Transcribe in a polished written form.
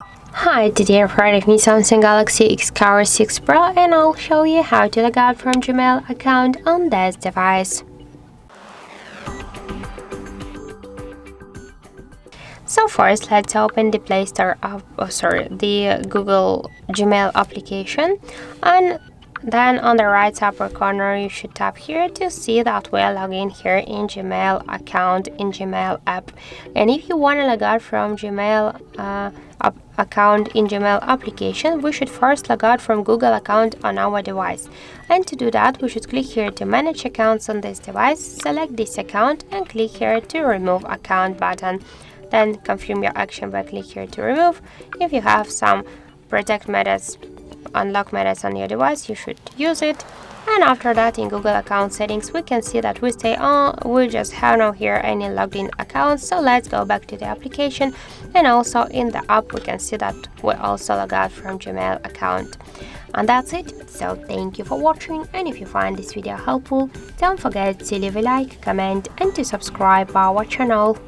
Hi, today I've heard of me Samsung Galaxy Xcover 6 Pro and I'll show you how to log out from Gmail account on this device. So first, let's open the Play Store the Google Gmail application, and then on the right upper corner you should tap here to see that we're logging here in Gmail account in Gmail app. And if you want to log out from Gmail account in Gmail application, we should first log out from Google account on our device. And to do that, we should click here to manage accounts on this device, select this account and click here to remove account button. Then confirm your action by click here to remove. If you have some protect methods, unlock methods on your device, you should use it. And after that, in Google account settings, we can see that we say, we just have no here any logged in accounts. So let's go back to the application, and also in the app we can see that we also log out from Gmail account. And that's it. So thank you for watching, and if you find this video helpful, don't forget to leave a like, comment and to subscribe our channel.